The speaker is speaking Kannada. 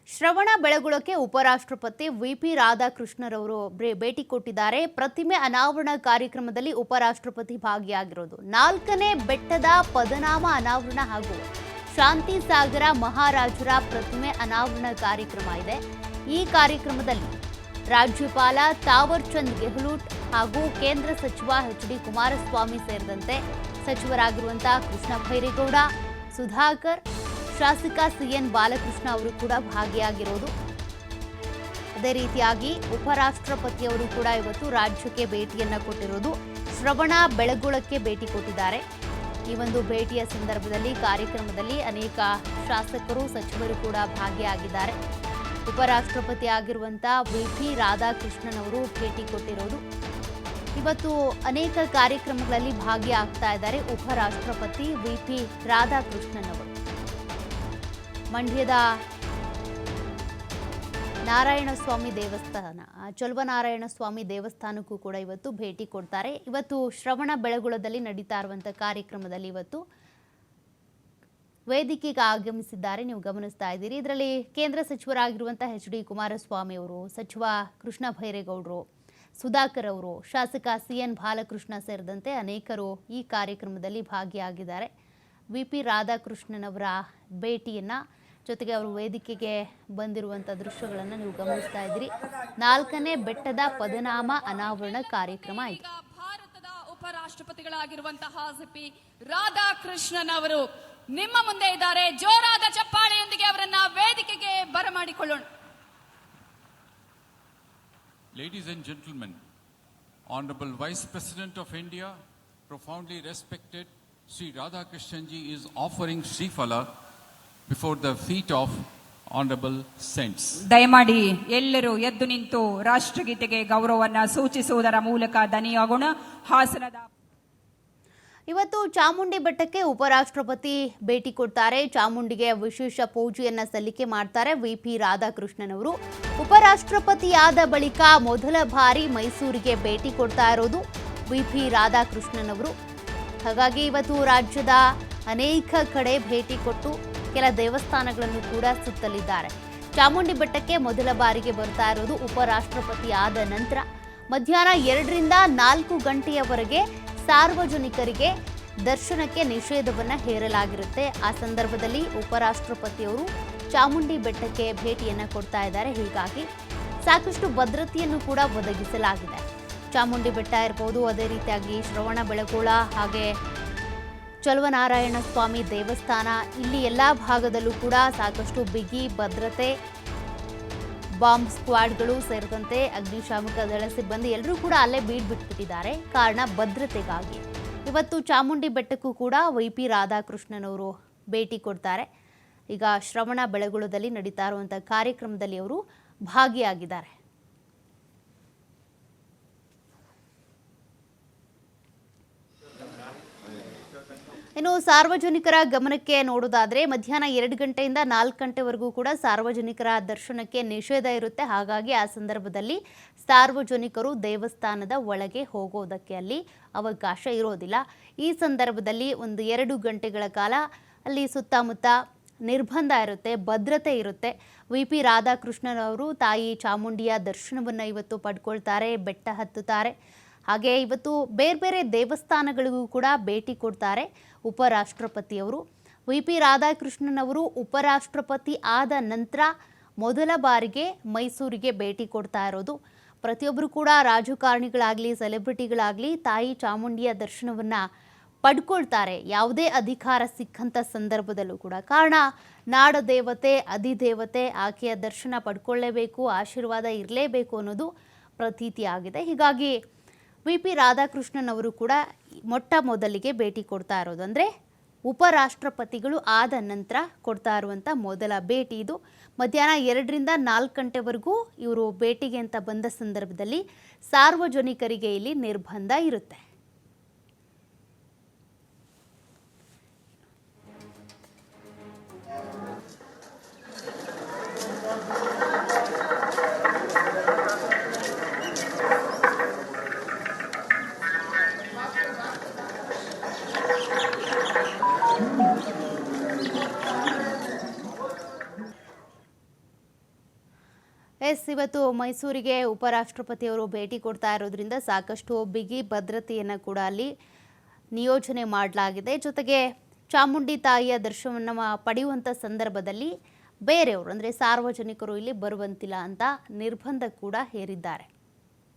ಶ್ರವಣ ಬೆಳಗೊಳಕ್ಕೆ ಉಪರಾಷ್ಟ್ರಪತಿ ವಿಪಿ ರಾಧಾಕೃಷ್ಣರವರು ಭೇಟಿ ಕೊಟ್ಟಿದ್ದಾರೆ. ಪ್ರತಿಮೆ ಅನಾವರಣ ಕಾರ್ಯಕ್ರಮದಲ್ಲಿ ಉಪರಾಷ್ಟ್ರಪತಿ ಭಾಗಿಯಾಗಿರೋದು. 4ನೇ ಬೆಟ್ಟದ ಪದನಾಮ ಅನಾವರಣ ಹಾಗೂ ಶಾಂತಿ ಸಾಗರ ಮಹಾರಾಜರ ಪ್ರತಿಮೆ ಅನಾವರಣ ಕಾರ್ಯಕ್ರಮ ಇದೆ. ಈ ಕಾರ್ಯಕ್ರಮದಲ್ಲಿ ರಾಜ್ಯಪಾಲ ತಾವರ್ ಚಂದ್ ಗೆಹ್ಲೋಟ್ ಹಾಗೂ ಕೇಂದ್ರ ಸಚಿವ ಎಚ್.ಡಿ. ಕುಮಾರಸ್ವಾಮಿ ಸೇರಿದಂತೆ ಸಚಿವರಾಗಿರುವಂತಹ ಕೃಷ್ಣ ಭೈರೇಗೌಡ, ಸುಧಾಕರ್, ಶಾಸಕ ಸಿ.ಎನ್. ಬಾಲಕೃಷ್ಣ ಅವರು ಕೂಡ ಭಾಗಿಯಾಗಿರೋದು. ಅದೇ ರೀತಿಯಾಗಿ ಉಪರಾಷ್ಟ್ರಪತಿಯವರು ಕೂಡ ಇವತ್ತು ರಾಜ್ಯಕ್ಕೆ ಭೇಟಿಯನ್ನ ಕೊಟ್ಟಿರೋದು. ಶ್ರವಣ ಬೆಳಗೊಳಕ್ಕೆ ಭೇಟಿ ಕೊಟ್ಟಿದ್ದಾರೆ. ಈ ಒಂದು ಭೇಟಿಯ ಸಂದರ್ಭದಲ್ಲಿ ಕಾರ್ಯಕ್ರಮದಲ್ಲಿ ಅನೇಕ ಶಾಸಕರು, ಸಚಿವರು ಕೂಡ ಭಾಗಿಯಾಗಿದ್ದಾರೆ. ಉಪರಾಷ್ಟ್ರಪತಿ ಆಗಿರುವಂತಹ ವಿಪಿ ರಾಧಾಕೃಷ್ಣನ್ ಅವರು ಭೇಟಿ ಕೊಟ್ಟಿರೋದು. ಇವತ್ತು ಅನೇಕ ಕಾರ್ಯಕ್ರಮಗಳಲ್ಲಿ ಭಾಗಿಯಾಗ್ತಾ ಇದ್ದಾರೆ ಉಪರಾಷ್ಟ್ರಪತಿ ವಿಪಿ ರಾಧಾಕೃಷ್ಣನ್ ಅವರು. ಮಂಡ್ಯದ ನಾರಾಯಣಸ್ವಾಮಿ ದೇವಸ್ಥಾನ, ಚೊಲ್ವನಾರಾಯಣ ಸ್ವಾಮಿ ದೇವಸ್ಥಾನಕ್ಕೂ ಕೂಡ ಇವತ್ತು ಭೇಟಿ ಕೊಡ್ತಾರೆ. ಇವತ್ತು ಶ್ರವಣ ಬೆಳಗೊಳದಲ್ಲಿ ನಡೀತಾ ಇರುವಂತಹ ಕಾರ್ಯಕ್ರಮದಲ್ಲಿ ಇವತ್ತು ವೇದಿಕೆಗೆ ಆಗಮಿಸಿದ್ದಾರೆ. ನೀವು ಗಮನಿಸ್ತಾ ಇದ್ದೀರಿ. ಇದರಲ್ಲಿ ಕೇಂದ್ರ ಸಚಿವರಾಗಿರುವಂತಹ ಎಚ್.ಡಿ. ಕುಮಾರಸ್ವಾಮಿ ಅವರು, ಸಚಿವ ಕೃಷ್ಣ ಭೈರೇಗೌಡರು, ಸುಧಾಕರ್ ಅವರು, ಶಾಸಕ ಸಿ.ಎನ್. ಬಾಲಕೃಷ್ಣ ಸೇರಿದಂತೆ ಅನೇಕರು ಈ ಕಾರ್ಯಕ್ರಮದಲ್ಲಿ ಭಾಗಿಯಾಗಿದ್ದಾರೆ. ವಿಪಿ ರಾಧಾಕೃಷ್ಣನ್ ಅವರ ಭೇಟಿಯನ್ನ ಜೊತೆಗೆ ಅವರು ವೇದಿಕೆಗೆ ಬಂದಿರುವಂಥ ದೃಶ್ಯಗಳನ್ನು ನೀವು ಗಮನಿಸ್ತಾ ಇದ್ದೀರಿ. 4ನೇ ಬೆಟ್ಟದ ಪದನಾಮ ಅನಾವರಣ ಕಾರ್ಯಕ್ರಮ ಇದೆ. ಭಾರತದ ಉಪರಾಷ್ಟ್ರಪತಿಗಳಾಗಿರುವಂತಹ ವಿಪಿ ರಾಧಾಕೃಷ್ಣನ್ ಅವರು ನಿಮ್ಮ ಮುಂದೆ ಇದ್ದಾರೆ. ಜೋರಾದ ಚಪ್ಪಾಳೆಯೊಂದಿಗೆ ಅವರನ್ನ ವೇದಿಕೆಗೆ ಬರಮಾಡಿಕೊಳ್ಳೋಣ. Ladies and gentlemen, Honorable Vice President of India, profoundly respected Sri Radhakrishnan ji is offering Srifala before the feet of Honorable Saints. ದಯಮಾಡಿ ಎಲ್ಲರೂ ಎದ್ದು ನಿಂತು ರಾಷ್ಟ್ರಗೀತೆಗೆ ಗೌರವವನ್ನು ಸೂಚಿಸುವುದರ ಮೂಲಕ ದನಿಯಾಗೋಣ. ಹಾಸನದ ಇವತ್ತು ಚಾಮುಂಡಿ ಬೆಟ್ಟಕ್ಕೆ ಉಪರಾಷ್ಟ್ರಪತಿ ಭೇಟಿ ಕೊಡ್ತಾರೆ. ಚಾಮುಂಡಿಗೆ ವಿಶೇಷ ಪೂಜೆಯನ್ನ ಸಲ್ಲಿಕೆ ಮಾಡ್ತಾರೆ ವಿಪಿ ರಾಧಾಕೃಷ್ಣನ್ ಅವರು. ಉಪರಾಷ್ಟ್ರಪತಿಯಾದ ಬಳಿಕ ಮೊದಲ ಬಾರಿ ಮೈಸೂರಿಗೆ ಭೇಟಿ ಕೊಡ್ತಾ ಇರೋದು ವಿಪಿ ರಾಧಾಕೃಷ್ಣನ್ ಅವರು. ಹಾಗಾಗಿ ಇವತ್ತು ರಾಜ್ಯದ ಅನೇಕ ಕಡೆ ಭೇಟಿ ಕೊಟ್ಟು ಕೆಲ ದೇವಸ್ಥಾನಗಳನ್ನು ಕೂಡ ಸುತ್ತಲಿದ್ದಾರೆ. ಚಾಮುಂಡಿ ಬೆಟ್ಟಕ್ಕೆ ಮೊದಲ ಬಾರಿಗೆ ಬರ್ತಾ ಇರೋದು ಉಪರಾಷ್ಟ್ರಪತಿ ಆದ ನಂತರ. ಮಧ್ಯಾಹ್ನ 2ರಿಂದ 4 ಗಂಟೆಯವರೆಗೆ ಸಾರ್ವಜನಿಕರಿಗೆ ದರ್ಶನಕ್ಕೆ ನಿಷೇಧವನ್ನು ಹೇರಲಾಗಿರುತ್ತೆ. ಆ ಸಂದರ್ಭದಲ್ಲಿ ಉಪರಾಷ್ಟ್ರಪತಿಯವರು ಚಾಮುಂಡಿ ಬೆಟ್ಟಕ್ಕೆ ಭೇಟಿಯನ್ನು ಕೊಡ್ತಾ ಇದ್ದಾರೆ. ಹೀಗಾಗಿ ಸಾಕಷ್ಟು ಭದ್ರತೆಯನ್ನು ಕೂಡ ಒದಗಿಸಲಾಗಿದೆ. ಚಾಮುಂಡಿ ಬೆಟ್ಟ ಇರ್ಬೋದು, ಅದೇ ರೀತಿಯಾಗಿ ಶ್ರವಣ ಬೆಳಗೊಳ, ಹಾಗೆ ಚೊಲ್ವನಾರಾಯಣ ಸ್ವಾಮಿ ದೇವಸ್ಥಾನ, ಇಲ್ಲಿ ಎಲ್ಲ ಭಾಗದಲ್ಲೂ ಕೂಡ ಸಾಕಷ್ಟು ಬಿಗಿ ಭದ್ರತೆ, ಬಾಂಬ್ ಸ್ಕ್ವಾಡ್ಗಳು ಸೇರಿದಂತೆ ಅಗ್ನಿಶಾಮಕ ದಳ ಸಿಬ್ಬಂದಿ ಎಲ್ಲರೂ ಕೂಡ ಅಲ್ಲೇ ಬಿಟ್ಬಿಟ್ಟಿದ್ದಾರೆ. ಕಾರಣ ಭದ್ರತೆಗಾಗಿ. ಇವತ್ತು ಚಾಮುಂಡಿ ಬೆಟ್ಟಕ್ಕೂ ಕೂಡ ವಿಪಿ ರಾಧಾಕೃಷ್ಣನ್ ಅವರು ಭೇಟಿ ಕೊಡ್ತಾರೆ. ಈಗ ಶ್ರವಣ ಬೆಳಗೊಳದಲ್ಲಿ ನಡೀತಾ ಇರುವಂತಹ ಕಾರ್ಯಕ್ರಮದಲ್ಲಿ ಅವರು ಭಾಗಿಯಾಗಿದ್ದಾರೆ. ಇನ್ನು ಸಾರ್ವಜನಿಕರ ಗಮನಕ್ಕೆ ನೋಡೋದಾದ್ರೆ ಮಧ್ಯಾಹ್ನ 2 ಗಂಟೆಯಿಂದ 4 ಗಂಟೆವರೆಗೂ ಕೂಡ ಸಾರ್ವಜನಿಕರ ದರ್ಶನಕ್ಕೆ ನಿಷೇಧ ಇರುತ್ತೆ. ಹಾಗಾಗಿ ಆ ಸಂದರ್ಭದಲ್ಲಿ ಸಾರ್ವಜನಿಕರು ದೇವಸ್ಥಾನದ ಒಳಗೆ ಹೋಗೋದಕ್ಕೆ ಅಲ್ಲಿ ಅವಕಾಶ ಇರೋದಿಲ್ಲ. ಈ ಸಂದರ್ಭದಲ್ಲಿ ಒಂದು 2 ಗಂಟೆಗಳ ಕಾಲ ಅಲ್ಲಿ ಸುತ್ತಮುತ್ತ ನಿರ್ಬಂಧ ಇರುತ್ತೆ, ಭದ್ರತೆ ಇರುತ್ತೆ. ವಿಪಿ ರಾಧಾಕೃಷ್ಣನ್ ಅವರು ತಾಯಿ ಚಾಮುಂಡಿಯ ದರ್ಶನವನ್ನು ಇವತ್ತು ಪಡ್ಕೊಳ್ತಾರೆ, ಬೆಟ್ಟ ಹತ್ತುತ್ತಾರೆ. ಹಾಗೆ ಇವತ್ತು ಬೇರೆ ಬೇರೆ ದೇವಸ್ಥಾನಗಳಿಗೂ ಕೂಡ ಭೇಟಿ ಕೊಡ್ತಾರೆ ಉಪರಾಷ್ಟ್ರಪತಿಯವರು. ವಿಪಿ ರಾಧಾಕೃಷ್ಣನ್ ಅವರು ಉಪರಾಷ್ಟ್ರಪತಿ ಆದ ನಂತರ ಮೊದಲ ಬಾರಿಗೆ ಮೈಸೂರಿಗೆ ಭೇಟಿ ಕೊಡ್ತಾ ಇರೋದು. ಪ್ರತಿಯೊಬ್ಬರು ಕೂಡ ರಾಜಕಾರಣಿಗಳಾಗಲಿ, ಸೆಲೆಬ್ರಿಟಿಗಳಾಗಲಿ ತಾಯಿ ಚಾಮುಂಡಿಯ ದರ್ಶನವನ್ನು ಪಡ್ಕೊಳ್ತಾರೆ ಯಾವುದೇ ಅಧಿಕಾರ ಸಿಕ್ಕಂಥ ಸಂದರ್ಭದಲ್ಲೂ ಕೂಡ. ಕಾರಣ ನಾಡ ದೇವತೆ, ಅಧಿದೇವತೆ, ಆಕೆಯ ದರ್ಶನ ಪಡ್ಕೊಳ್ಳೇಬೇಕು, ಆಶೀರ್ವಾದ ಇರಲೇಬೇಕು ಅನ್ನೋದು ಪ್ರತೀತಿ ಆಗಿದೆ. ಹೀಗಾಗಿ ವಿಪಿ ರಾಧಾಕೃಷ್ಣನ್ ಅವರು ಕೂಡ ಮೊಟ್ಟ ಮೊದಲಿಗೆ ಭೇಟಿ ಕೊಡ್ತಾ ಇರೋದು, ಅಂದರೆ ಉಪರಾಷ್ಟ್ರಪತಿಗಳು ಆದ ನಂತರ ಕೊಡ್ತಾ ಇರುವಂಥ ಮೊದಲ ಭೇಟಿ ಇದು. ಮಧ್ಯಾಹ್ನ 2ರಿಂದ 4 ಗಂಟೆವರೆಗೂ ಇವರು ಭೇಟಿಗೆ ಅಂತ ಬಂದ ಸಂದರ್ಭದಲ್ಲಿ ಸಾರ್ವಜನಿಕರಿಗೆ ಇಲ್ಲಿ ನಿರ್ಬಂಧ ಇರುತ್ತೆ. ಇವತ್ತು ಮೈಸೂರಿಗೆ ಉಪರಾಷ್ಟ್ರಪತಿಯವರು ಭೇಟಿ ಕೊಡ್ತಾ ಇರೋದ್ರಿಂದ ಸಾಕಷ್ಟು ಬಿಗಿ ಭದ್ರತೆಯನ್ನು ಕೂಡ ಅಲ್ಲಿ ನಿಯೋಜನೆ ಮಾಡಲಾಗಿದೆ. ಜೊತೆಗೆ ಚಾಮುಂಡಿ ತಾಯಿಯ ದರ್ಶನವನ್ನು ಪಡೆಯುವಂಥ ಸಂದರ್ಭದಲ್ಲಿ ಬೇರೆಯವರು ಅಂದರೆ ಸಾರ್ವಜನಿಕರು ಇಲ್ಲಿ ಬರುವಂತಿಲ್ಲ ಅಂತ ನಿರ್ಬಂಧ ಕೂಡ ಹೇರಿದ್ದಾರೆ.